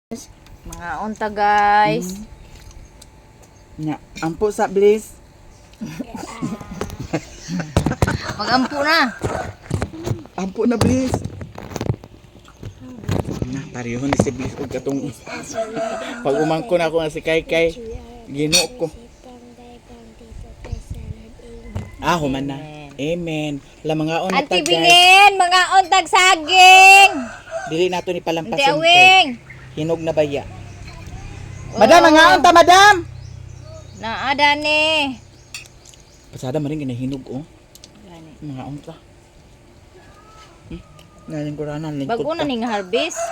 Mga unta guys. Nya, ampo sa Bliss. Mag-ampo na. Ampo na Bliss. Na parehon ni si Bliss og katong pag umangko na ako na si Kay ginuot ko. Human na. Amen. La mga unta Auntie guys. Bilin, mga untag saging. Dili nato ni palampason. Auntie Awing. Hinog na baya. Madam, mga unta, madam. Naada ni. Pasada man rin ginahinog oh. Mga unta. Naling kuranan, lingkod Bago na ning harvest.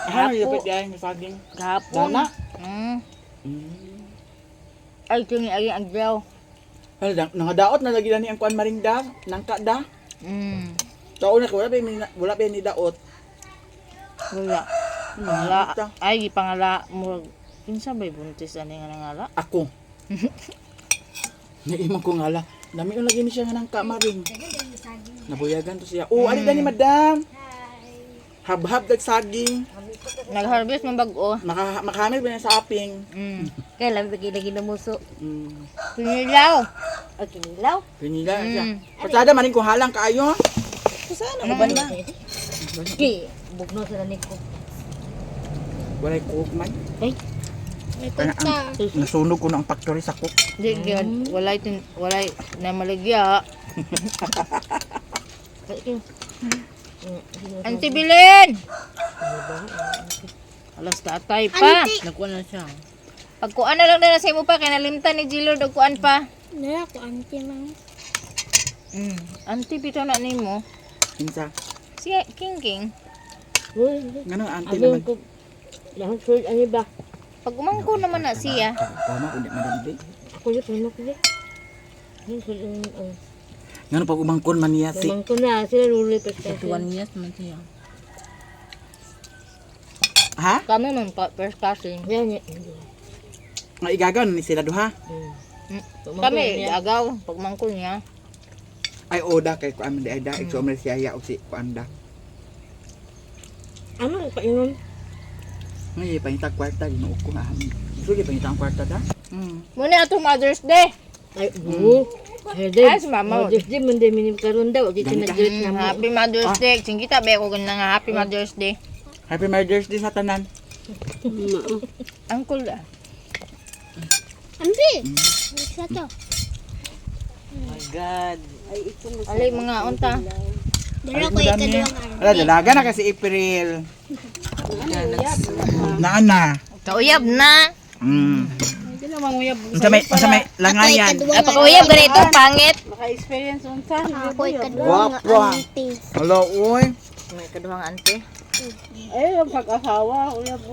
Dapat yan, saging. Gahapon. Dana? Ay, tingi ay ang draw. Nangadaot na lagi na ni ang kuan maringda, nangka da. Taon na ko wala ba ni daot. Wala. Wala. Ay, pangala mo. Kinsa ba'y buntis ani nga nangala? Ako. Naimang ko ngala. Dami yung lagi ni siya nga nangka maring. Nabuyagan to siya. Ali ni madam. Hab-hab dag saging. Nag-harvest man bag-o. Makahamil ba niya sa aping. Kaya lang lagi na muso. Kinilaw. Ay, kinilaw? Pinila siya. Pasada man rin kung halang kaayo. Ano ba na? Bugno sa nanik ko. Walay cook man. Ay. May punta. Nasunog ko na ang factory sa cook. Di gyud walay na maligya. Auntie Bilin. Alas tatay pa. Nagkuan na siya. Pagkuan na lang na sa imo pa kay nalimtan ni Jilo og kuan pa. Nala ko auntie mang. Auntie bitaw na nimo. Kinsa? Si King. Ngano auntie naman. Lahat sure ani ba? Pag umangko naman na siya. Tama ko di madam di. Ako yung puno ko din. Ngano pag umangkon man niya si. Mamang ko na sila luli pa siya. years man siya. Ha? Kami man first cousin. Yan. Nga igagaw ni sila duha. Kami agaw pag mangko niya. Ay oda kay kuan di ay da ikso man siya ya og si kuan da. Ano pa inon? Ngay pangitag kwarta ginuok ko nga. Sige pangitag kwarta da. Muna atong Mother's Day. Ay, Ay, si mama. Just di man di minim karon daw. Di tinag-greet na mo. Happy Mother's Day. Singkita ba ako ganun nga Happy Mother's Day. Happy Mother's Day sa tanan. Uncle ah. Auntie! Isa to. My God. Alay mga unta. Dala ko ikaduwang araw. Ala dalaga na kasi April. Naana. Kauyab na. Unsa may langayan. Ay, pag-uyab ganito, pangit. Ako ikaduwang auntie. Hello oy. May kaduhang ante.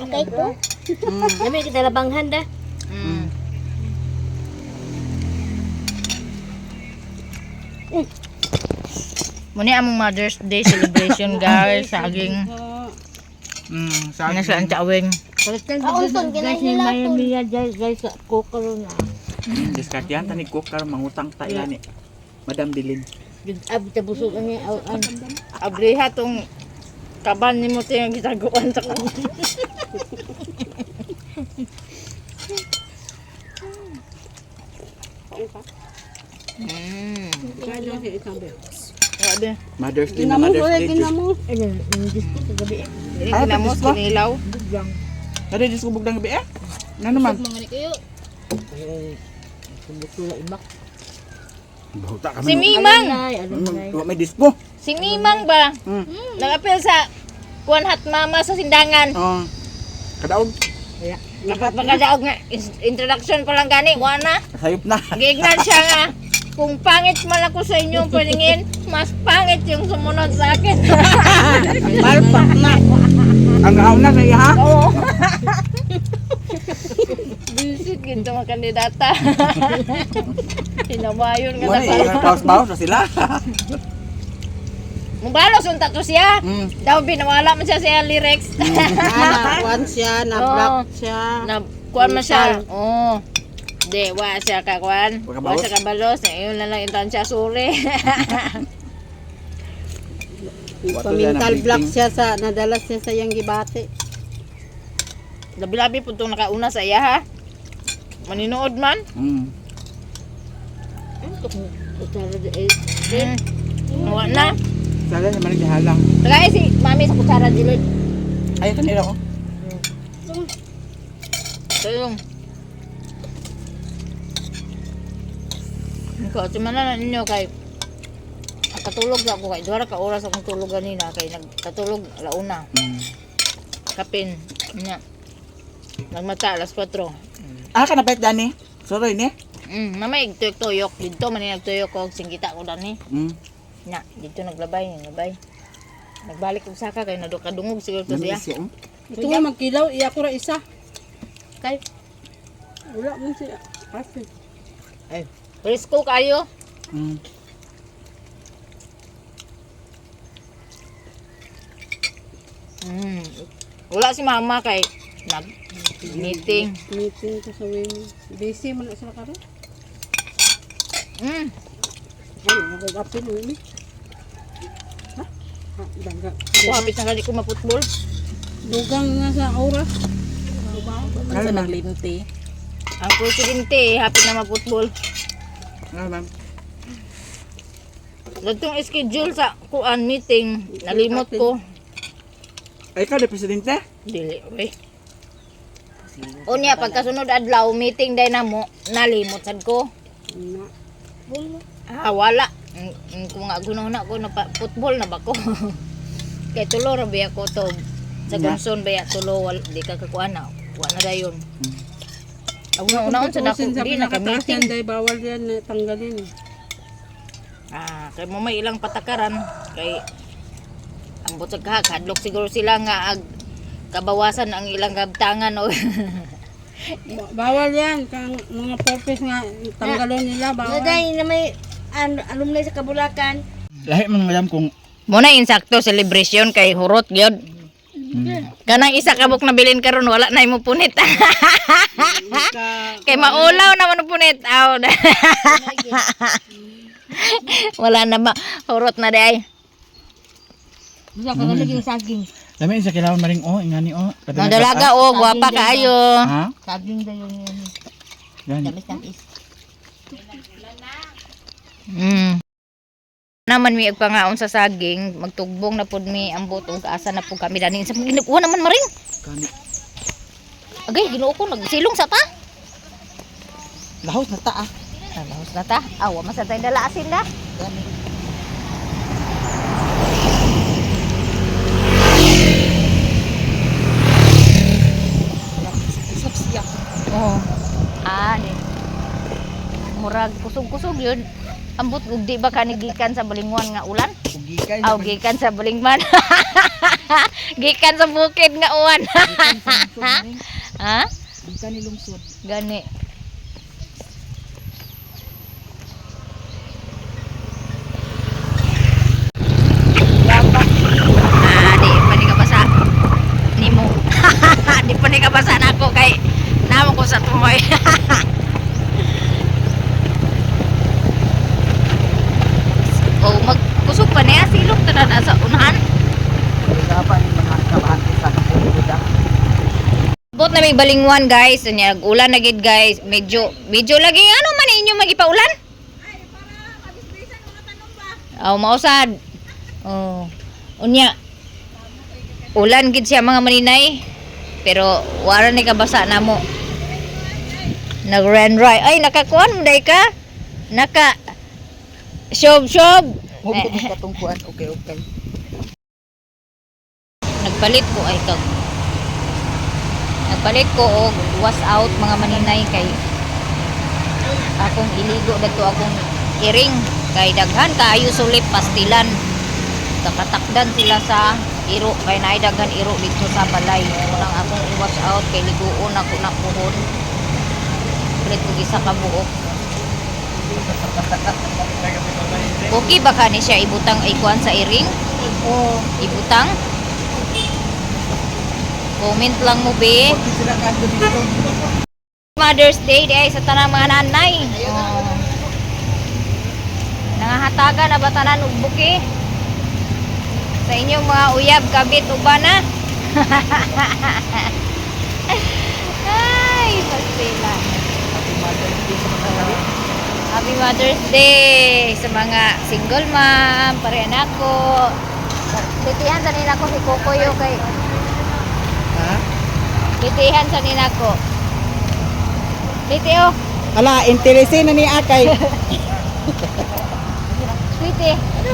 Okay to? Dami kita labanghan da. Muna among Mother's Day celebration guys. Saging. Sa Ano sa Antawing. Unton kinahila to. guys sa kokaro na. diskarte tani cook karon mangutang ta ila ni Madam Bilin. Abi ta busog ani abriha tong kaban nimo tayong gitaguan sa ko. Mother's Day na Mother's Day. Ay, Kinamos, kinilaw. Kada dis kubog dang gabi Ano man? Mangani kayo. Bauta kami. Si Mimang. Wa may dispo. Si Mimang ba? Nag-apel sa Kuan Hat Mama sa sindangan. Kadaog. Pagkadaog nga, introduction pa lang gani, wana. Sayop na. Gignan siya nga. Kung pangit man ako sa inyo paningin, mas pangit yung sumunod sa akin. Malpak na. Ang gahaw na sa iya ha? Oo. Bisit ginto mga kandidata. Sinabayon nga Wala na bawas-bawas na sila. Mubalos unta to siya. Daw binawala man siya sa lyrics. Kuan siya, na-block siya. Na kuan man siya. Oo. Di, wa siya kakuan. Wa siya kabalos. Ayun na lang intan siya suri. Pa-mental block siya sa nadala siya sa yang gibate. Labi-labi po itong nakauna sa iya ha. Maninood man. Kutsara di ay. Wala na. Sana naman naghahalang. Tagay si mami sa kutsara dilid. Ay, kanila ko. Ito yung. Ikaw, na ninyo kay katulog lang ko kay duha ka oras akong tulog ganina kay nagkatulog alauna. Kapin nya. Nagmata alas 4. Ah, kanapit dani. Sorry ni. Mamay tuyok dito man ni nagtuyok ko singkita ko dani. Nya, dito naglabay. Nagbalik og saka kay nadukadungog siguro to siya. Ito nga magkilaw, iya ko ra isa. Kay Wala mo siya. Kasi. ay, presko kayo. Wala si mama kay nag meeting. Meeting ko sa women. Busy man na sila karon. Ano, nagagapin mo ini. Ha? Ha, daga. Kuhapit na gali ko maputbol. Dugang nga sa oras. Ano na? Linti. Ang presidente hapit na maputbol. Ano ma'am? Datong schedule sa kuan meeting nalimot ko. Ay, ikaw na presidente? Dili we. Unya pagkasunod adlaw meeting day namo nalimot sad ko. Na. Wala. Kung nga gununa ko na football na ba ko. Kay tulo ra biya ko to. Sa Gonson baya tulo di ka kakuan na. Wa na dayon. Una sa dako di na ka meeting. Day bawal yan tanggalin. Kay mo may ilang patakaran kay ang butag hadlok siguro sila nga kabawasan ang ilang gabtangan o Bawal yan kang mga purpose nga tanggalon nila bawal. Naday na may alumni sa Kabulakan. Lahi man madam kung muna insakto celebration kay hurot gyud. Kanang isa kabuk na bilin karon wala na imo punit. Kay maulaw naman ang punit. Wala na ba hurot na day. Bisa ka lagi saging. Dami sa kilawon maring ingani Ang dalaga gwapa kaayo. Ha? Saging dayon yan. Gani. Tamis. Naman mi agpangaon sa saging, magtugbong na pud mi ang butong kaasa na pud kami danin sa ginuwa naman maring. Gani. Agay ginuo ko nagsilong sa ta. Lahos na ta ah. Lahos na ta. Awa masatay dala asin na. Gani. Oh. Ani. Murag kusog-kusog yun. Ambot ug di ba kanigikan sa balingwan nga ulan? Ugikay. Gikan sa balingman. Gikan sa bukid nga uwan. Ha? Gikan ni lungsod. Gani. Di pa ni kabasa nimo. Di pa ni kabasa nako kay namo ko sa tumoy. Magkusog pa niya silong tanan sa unahan. Dapat ni mga kabahati sa kapuda. Bot na may balingwan guys, nya ulan na gid guys. Medyo lagi ano man inyo magipaulan? Mausad. Unya. Ulan gid siya mga maninay. Pero wala ni kabasa namo. Nag-run-ride. Ay nakakuan mo day ka? Naka Shob. Huwag katungkuan. Okay. Nagpalit ko ay kag. Nagpalit ko og wash out mga maninay kay akong iligo dagto akong iring kay daghan kaayo sulit pastilan. Kakatakdan sila sa iro kay naay daghan iro dito sa balay. Unang akong i-wash out kay liguon ako na puhon. Palit ko gisa ka buok. Okay ba ka ni siya ibutang ikuan sa iring? O ibutang? Comment lang mo be. Mother's Day day sa tanang mga nanay. Nangahataga na ba tanan og buki? Sa inyong mga uyab, kabit, ubana. Mother's Day sa mga single mom, pare anak ko. Titihan sa nila ko si Kokoyo kay Ha? titihan sa nila ko. Titi oh, Ala, interesin na ni Akay. sweetie. Ano?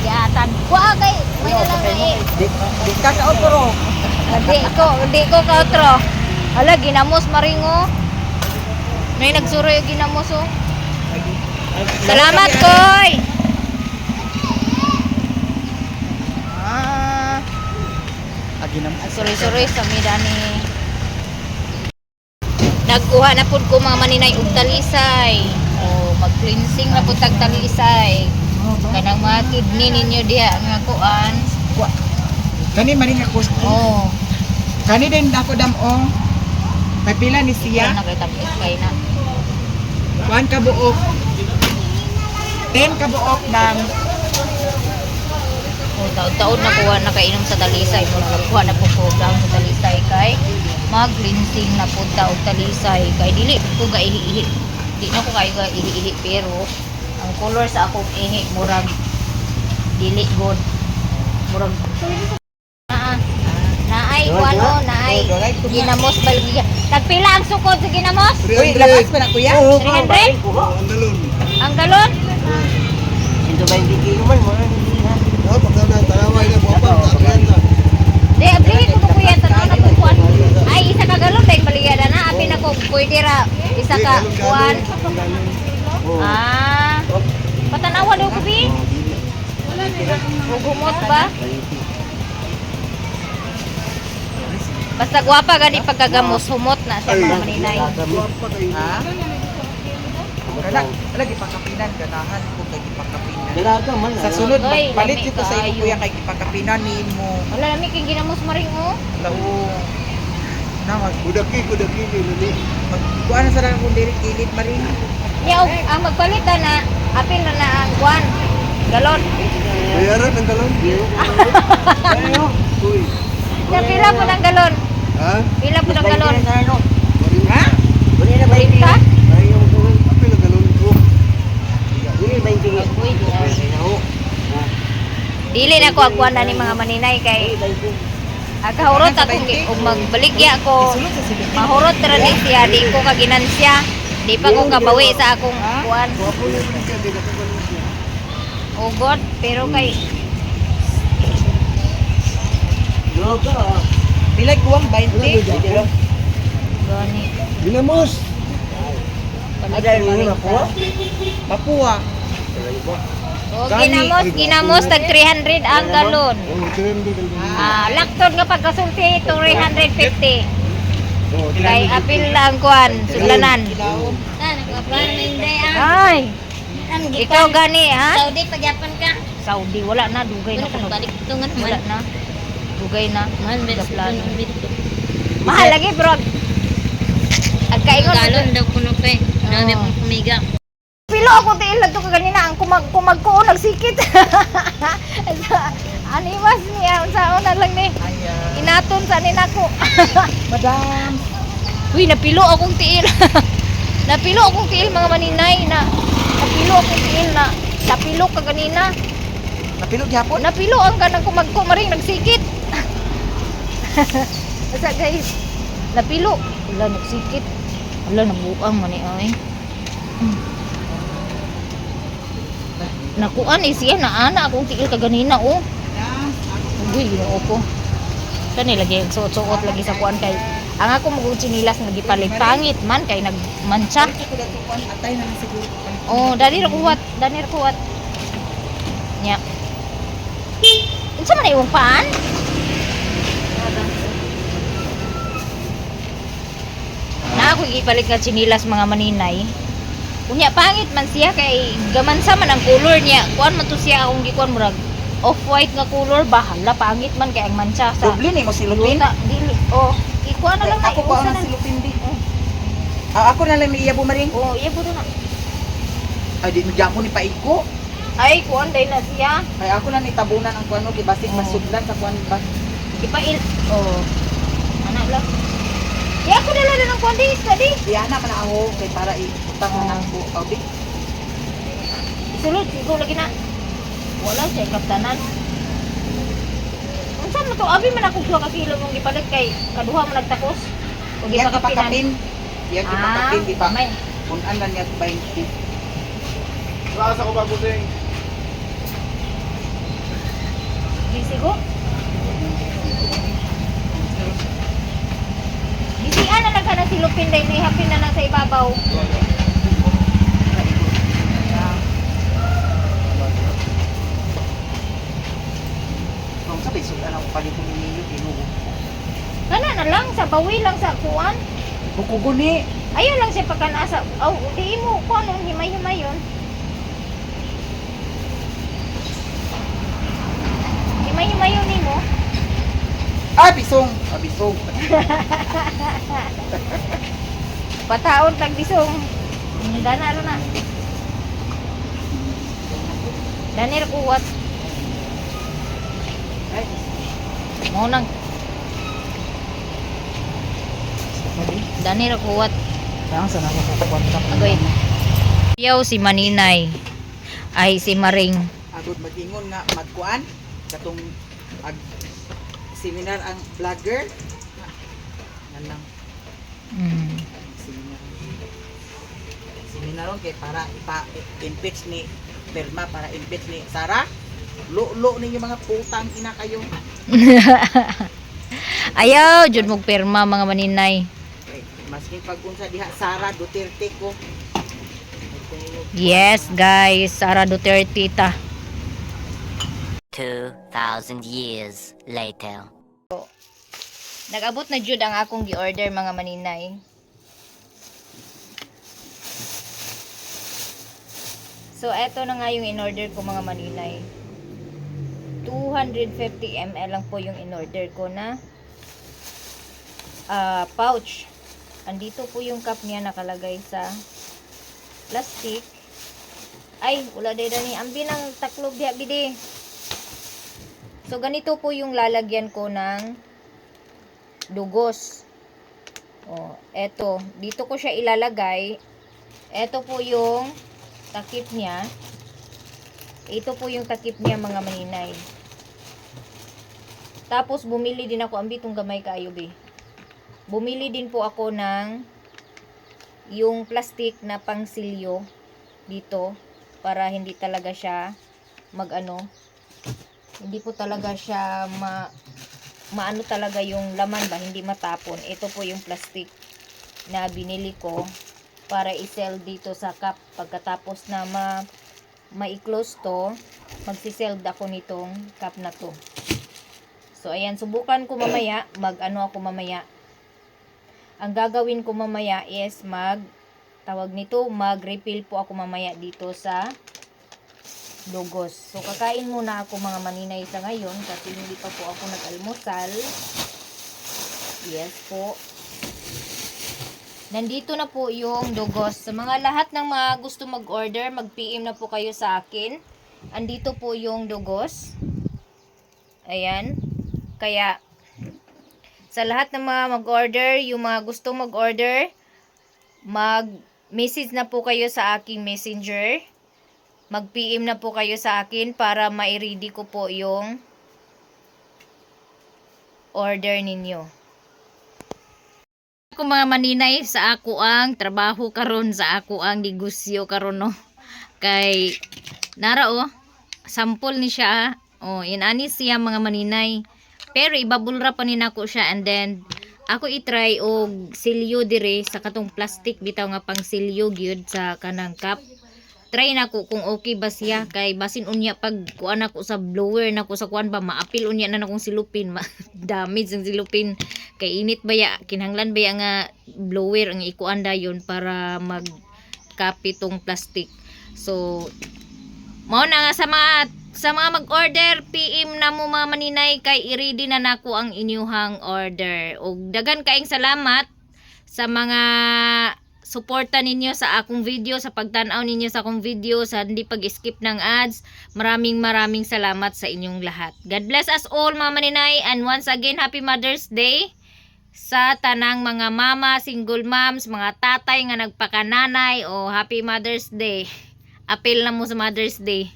Yatan. Kuha kay may nalang na eh. Di ka ka otro. Hindi ko kautro. Hala, ginamos maringo. May nagsuro yung ginamos oh. Salamat, Koy! Aginam. Sorry sa mida ni nagkuha na pud ko mga maninay og talisay. O mag-cleansing na pud tag talisay. Kanang mga kidney ninyo diha nga kuan. Kani maring ako. Oh, Kani din ako damo. May pila ni yan siya. nakitapos kay na. Kuan ka buok. 10 ka buok ng O taon-taon na kuha na kainom sa talisay. Mura nagkuha na pud ko sa talisay kay mag-cleansing na pud ta og talisay kay dili ko ga ihi. Di na ko kay ga ihi pero ang color sa akong ihi murag dili good. Murag naay kuano naay ginamos balgiga. Tagpila ang sukod sa ginamos? Uy, labas pa na kuya. 300? Ang galon? Di, abli ko kuya tanaw na kuan. Ay, isa ka galon dahil baligada na. Abi na ko pwede ra. Isa ka kuan. Ah. Patanawa daw ko bi. Gumot ba? Basta gwapa gani pagkagamos humot na siya mga maninay. Ha? Kana, lagi pakapinan ganahan ko kay pakapinan. Sa sunod Oy, palit lami ko sa kayo. imo kuya kay pakapinan nimo. Wala lami kay ginamos maring oh. Lao. Na mag Kudaki nini. kuan sa lang kung diri kilid maring. Ya, ang magpalit na apil na ang kuan. Galon. Bayaran ang galon. Uy. Ya pila po ng galon. Ha? Pila po ng galon. Ha? 30? Apil ang galon ko. Uy, dili na ko ang kuan na ni mga maninay kay agahurot ako ug magbaligya ko. Sulod sa silid. Mahurot ra ni siya, di ko kaginansya. Di pa ko kabawi sa akong kuan. Ugot, pero kay Bilay kuwang 20. gani. Ginamos. Mapua. O ginamos tag 300 ang galon. Lakton nga pagkasulti 250. Kay apil lang kuan, sudlanan. Ay, ikaw gani ha? Saudi, pagyapan ka. Saudi wala na dugay na kuno. Balik ito nga Wala naman. na. Dugay na. Man, Gaplano. bito. Mahal lagi bro. Agkaingon Galon daw kuno pa eh. Dami pong kumiga. pilo ako tiil na to kanina ang kumag ko nagsikit. Animas niya sa una lang ni. Inaton sa nako. Madam. Uy, napilo akong tiil. Napilo akong tiil mga maninay na. Napilo akong tiil na. Napilo ka kanina. Napilog gyapon. Napilo ang kanang kumagko maring nagsikit. Asa guys. Napilo. Wala nagsikit. Wala nabuang man ay. Nakuan siya na ana akong tiil ka ganina oh. Uy, ginoo ko. Kani lagi ang suot-suot lagi sa kuan kay ang ako magong chinilas nagipalit pangit man kay nagmancha. Atay na lang siguro. Oh, dali ra kuwat. Nya. Unsa man imong paan? Na ako gipalit nga chinilas mga maninay. Unya pangit man siya kay gamansa man ang color niya. Kuan man to siya akong gikuan murag off-white nga color bahala pangit man kay ang mancha sa Doble ni mo silupin. luta dili. Oh, ikuan na lang na Ako pa iusan ang na. silupin di. Ako na lang may iyabo maring. Oh, iya po na. Ay di magyapon ni paiko. Ay, kuan day na siya. Ay ako na ni tabunan ang kuano kay basig masudlan sa kuan ba. Ipail. Oh. Anak lang. Ya, ako dala na ng kuan di, study. Diana man ako kay para iutang na ako. Audi. sulod, siguro lagi na. Wala siya kaptanan. Unsa man to? Abi man ako 2 ka kilo mong gipalit kay kaduha man nagtakos. O Yan gipakapinan. kipakapin. Yan kipakapin, di ba? May. Kunan na niya 20. Lasa ko ba busing? Busy ko? Busy na lang ka na silupin dahil ihapin na lang sa ibabaw. Kung sabi, sudan ako palitong ninyo, ginugo. Kana na lang, sa bawi lang sa kuan. Bukuguni. Ayun lang siya pagkanasa. Oh, di mo ko anong himay-himay yun. Himay-himay yun ni mo. Ah, bisong. Ah, bisong. Pataon tag bisong. Dana ro na. Danir kuwat. Ay, Mo nang Danir kuwat. saan sa naman kukukwantang. Agoy. Yaw si Maninay. Ay si Maring. Agod mag-ingon nga, magkuan. Katong seminar ang vlogger. Yan lang. Seminar. Seminar ron kay para ipa-impeach ni Perma, para impeach ni Sara. Lo ninyo mga putang ina kayo. Ayaw, jud mong pirma mga Maninay. Masking pag-unsa diha Sara Duterte ko. Yes, guys. Sara Duterte ta. 2,000 years later. Nag-abot na jud ang akong gi-order mga Maninay. So, eto na nga yung in-order ko mga Maninay. 250 ml lang po yung in-order ko na pouch. Andito po yung cup niya nakalagay sa plastic. Ay, wala day ni ambi ng taklob diha bidi. So, ganito po yung lalagyan ko ng dugos. O, eto. Dito ko siya ilalagay. Eto po yung takip niya. Ito po yung takip niya mga Maninay. Tapos, bumili din ako. Ambi itong gamay kaayo, be. Bumili din po ako ng yung plastic na pangsilyo dito para hindi talaga siya hindi po talaga siya maano talaga yung laman ba, hindi matapon. Ito po yung plastic na binili ko para i-sell dito sa cup. Pagkatapos na ma-close to, magsisell ako nitong cup na to. So ayan, subukan ko mamaya, ang gagawin ko mamaya is mag-refill po ako mamaya dito sa dugos. So, kakain muna ako mga Maninay sa ngayon kasi hindi pa po ako nag-almusal. Yes po. Nandito na po yung dugos. Sa mga lahat ng mga gusto mag-order, mag-PM na po kayo sa akin. Andito po yung dugos. Ayan. Kaya, sa lahat ng mga mag-order, yung mga gusto mag-order, mag-message na po kayo sa aking messenger. Mag-PM na po kayo sa akin para ma-ready ko po yung order ninyo. Ako mga Maninay, sa ako ang trabaho karon, sa ako ang negosyo karon no. Kay nara sample ni siya. Inani siya mga Maninay. Pero ibabulra pa ni nako siya and then ako i-try og silyo dire sa katong plastic bitaw nga pang silyo gyud sa kanang cup. Try nako kung okay ba siya kay basin unya pag kuan ako sa blower nako sa kuan ba maapil unya na akong silupin, damage ang silupin kay init baya kinahanglan baya nga blower ang ikuan dayon para mag-copy tong plastic. So mao na nga sa mga mag-order, PM na mo mga Maninay kay i-ready na nako ang inyuhang order. Og dagan kaayong salamat sa mga suporta ninyo sa akong video, sa pagtanaw ninyo sa akong video, sa hindi pag-skip ng ads. Maraming salamat sa inyong lahat. God bless us all mga Maninay, and once again, Happy Mother's Day sa tanang mga mama, single moms, mga tatay nga nagpakananay, Happy Mother's Day. Appeal na mo sa Mother's Day.